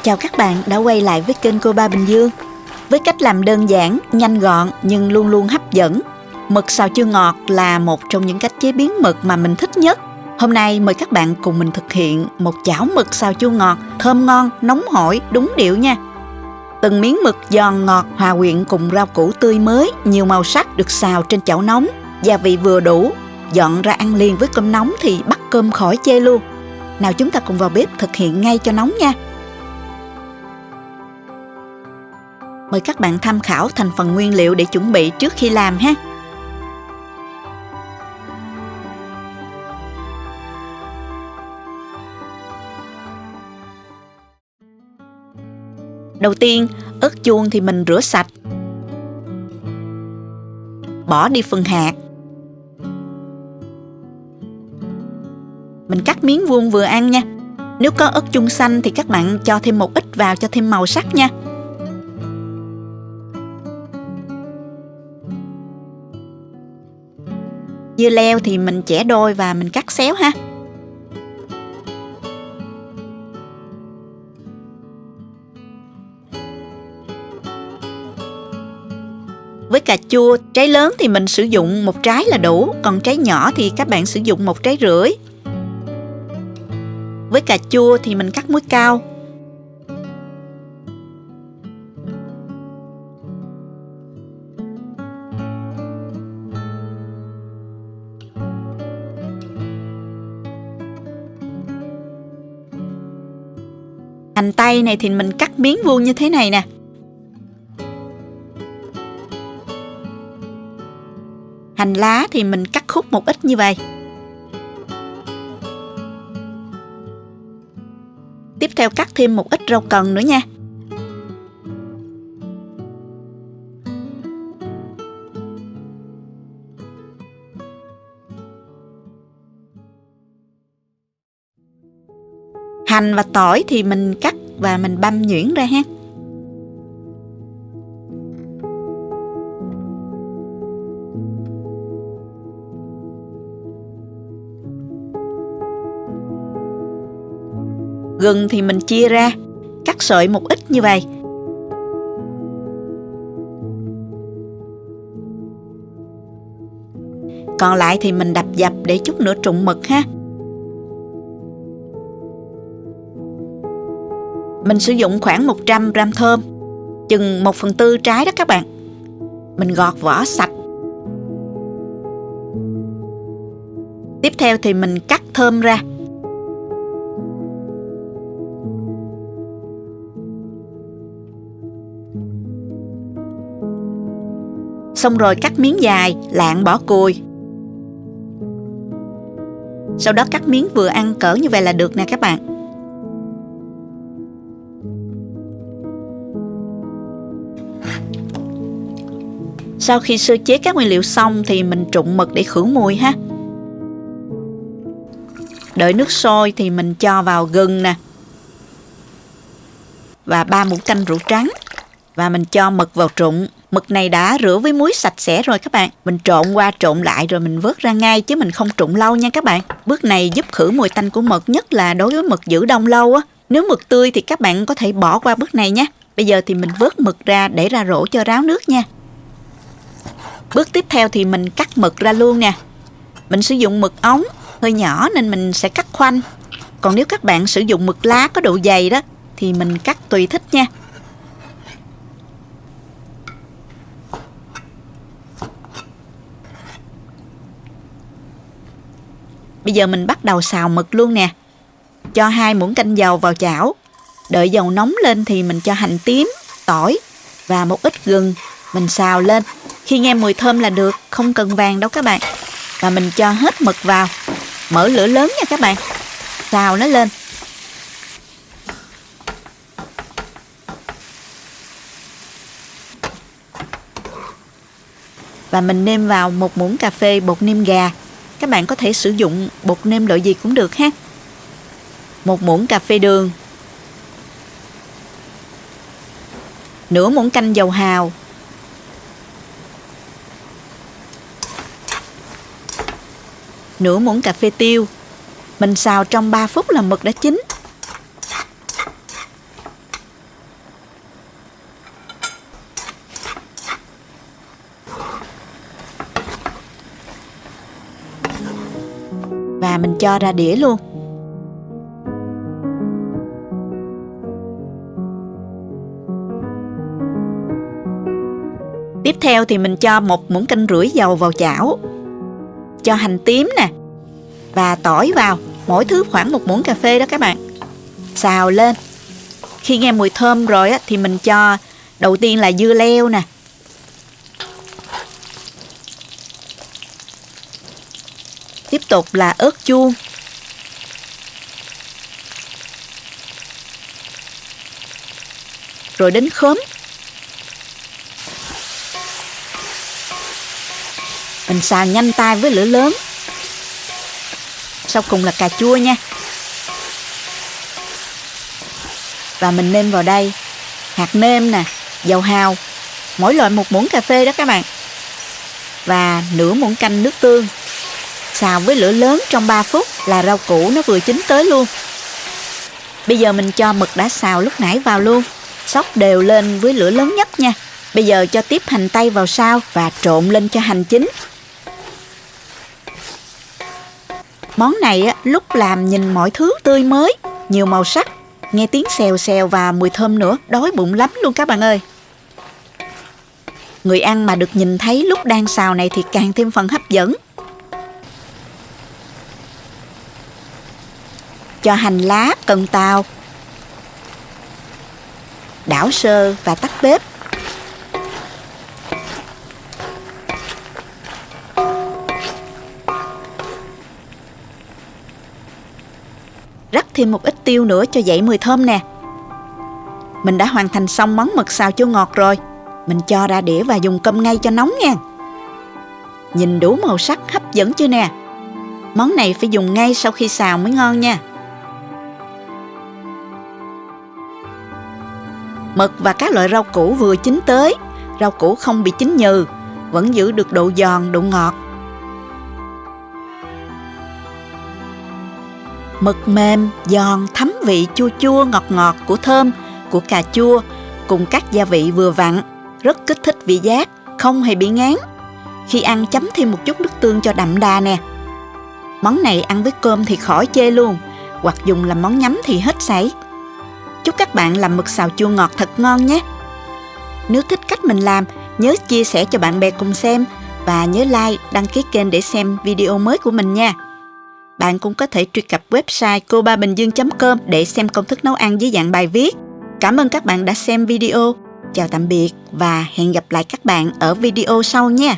Chào các bạn đã quay lại với kênh Cô Ba Bình Dương. Với cách làm đơn giản, nhanh gọn nhưng luôn luôn hấp dẫn, mực xào chua ngọt là một trong những cách chế biến mực mà mình thích nhất. Hôm nay mời các bạn cùng mình thực hiện một chảo mực xào chua ngọt thơm ngon, nóng hổi, đúng điệu nha. Từng miếng mực giòn ngọt hòa quyện cùng rau củ tươi mới, nhiều màu sắc được xào trên chảo nóng, gia vị vừa đủ, dọn ra ăn liền với cơm nóng thì bắt cơm khỏi chê luôn. Nào chúng ta cùng vào bếp thực hiện ngay cho nóng nha. Mời các bạn tham khảo thành phần nguyên liệu để chuẩn bị trước khi làm ha. Đầu tiên, ớt chuông thì mình rửa sạch, bỏ đi phần hạt. Mình cắt miếng vuông vừa ăn nha. Nếu có ớt chuông xanh thì các bạn cho thêm một ít vào cho thêm màu sắc nha. Dưa leo thì mình chẻ đôi và mình cắt xéo ha. Với cà chua, trái lớn thì mình sử dụng một trái là đủ, còn trái nhỏ thì các bạn sử dụng một trái rưỡi. Với cà chua thì mình cắt múi cao. Hành tây này thì mình cắt miếng vuông như thế này nè. Hành lá thì mình cắt khúc một ít như vậy. Tiếp theo cắt thêm một ít rau cần nữa nha. Hành và tỏi thì mình cắt và mình băm nhuyễn ra ha. Gừng thì mình chia ra, cắt sợi một ít như vậy. Còn lại thì mình đập dập để chút nữa trụng mực ha. Mình sử dụng khoảng 100 g thơm, chừng 1/4 trái đó các bạn. Mình gọt vỏ sạch. Tiếp theo thì mình cắt thơm ra. Xong rồi cắt miếng dài, lạng bỏ cùi. Sau đó cắt miếng vừa ăn cỡ như vậy là được nè các bạn. Sau khi sơ chế các nguyên liệu xong thì mình trụng mực để khử mùi ha. Đợi nước sôi thì mình cho vào gừng nè. Và 3 muỗng canh rượu trắng. Và mình cho mực vào trụng. Mực này đã rửa với muối sạch sẽ rồi các bạn. Mình trộn qua trộn lại rồi mình vớt ra ngay chứ mình không trụng lâu nha các bạn. Bước này giúp khử mùi tanh của mực, nhất là đối với mực giữ đông lâu á. Nếu mực tươi thì các bạn có thể bỏ qua bước này nhé. Bây giờ thì mình vớt mực ra để ra rổ cho ráo nước nha. Bước tiếp theo thì mình cắt mực ra luôn nè. Mình sử dụng mực ống hơi nhỏ nên mình sẽ cắt khoanh. Còn nếu các bạn sử dụng mực lá có độ dày đó thì mình cắt tùy thích nha. Bây giờ mình bắt đầu xào mực luôn nè. Cho 2 muỗng canh dầu vào chảo. Đợi dầu nóng lên thì mình cho hành tím, tỏi và một ít gừng. Mình xào lên. Khi nghe mùi thơm là được, không cần vàng đâu các bạn. Và mình cho hết mực vào. Mở lửa lớn nha các bạn. Xào nó lên. Và mình nêm vào 1 muỗng cà phê bột nêm gà. Các bạn có thể sử dụng bột nêm loại gì cũng được ha. 1 muỗng cà phê đường. Nửa muỗng canh dầu hào. Nửa muỗng cà phê tiêu. Mình xào trong 3 phút là mực đã chín. và mình cho ra đĩa luôn. Tiếp theo thì mình cho 1 muỗng canh rưỡi dầu vào chảo. Cho hành tím nè và tỏi vào, mỗi thứ khoảng 1 muỗng cà phê đó các bạn. Xào lên. Khi nghe mùi thơm rồi á, thì mình cho đầu tiên là dưa leo nè. Tiếp tục là ớt chuông. Rồi đến khóm. Mình xào nhanh tay với lửa lớn. Sau cùng là cà chua nha. Và mình nêm vào đây hạt nêm nè, dầu hào, mỗi loại 1 muỗng cà phê đó các bạn. Và nửa muỗng canh nước tương. Xào với lửa lớn trong 3 phút là rau củ nó vừa chín tới luôn. Bây giờ mình cho mực đã xào lúc nãy vào luôn. Xóc đều lên với lửa lớn nhất nha. Bây giờ cho tiếp hành tây vào sau và trộn lên cho hành chín. Món này á, lúc làm nhìn mọi thứ tươi mới, nhiều màu sắc, nghe tiếng xèo xèo và mùi thơm nữa, đói bụng lắm luôn các bạn ơi. Người ăn mà được nhìn thấy lúc đang xào này thì càng thêm phần hấp dẫn. Cho hành lá, cần tàu. Đảo sơ và tắt bếp. Rắc thêm một ít tiêu nữa cho dậy mùi thơm nè. Mình đã hoàn thành xong món mực xào chua ngọt rồi. Mình cho ra đĩa và dùng cơm ngay cho nóng nha. Nhìn đủ màu sắc hấp dẫn chưa nè. Món này phải dùng ngay sau khi xào mới ngon nha. Mực và các loại rau củ vừa chín tới. Rau củ không bị chín nhừ, vẫn giữ được độ giòn, độ ngọt. Mực mềm, giòn, thấm vị chua chua ngọt ngọt của thơm, của cà chua cùng các gia vị vừa vặn, rất kích thích vị giác, không hề bị ngán. Khi ăn chấm thêm một chút nước tương cho đậm đà nè. Món này ăn với cơm thì khỏi chê luôn, hoặc dùng làm món nhắm thì hết sảy. Chúc các bạn làm mực xào chua ngọt thật ngon nhé. Nếu thích cách mình làm, nhớ chia sẻ cho bạn bè cùng xem và nhớ like, đăng ký kênh để xem video mới của mình nha. Bạn cũng có thể truy cập website cobabình dương.com để xem công thức nấu ăn dưới dạng bài viết. Cảm ơn các bạn đã xem video. Chào tạm biệt và hẹn gặp lại các bạn ở video sau nha.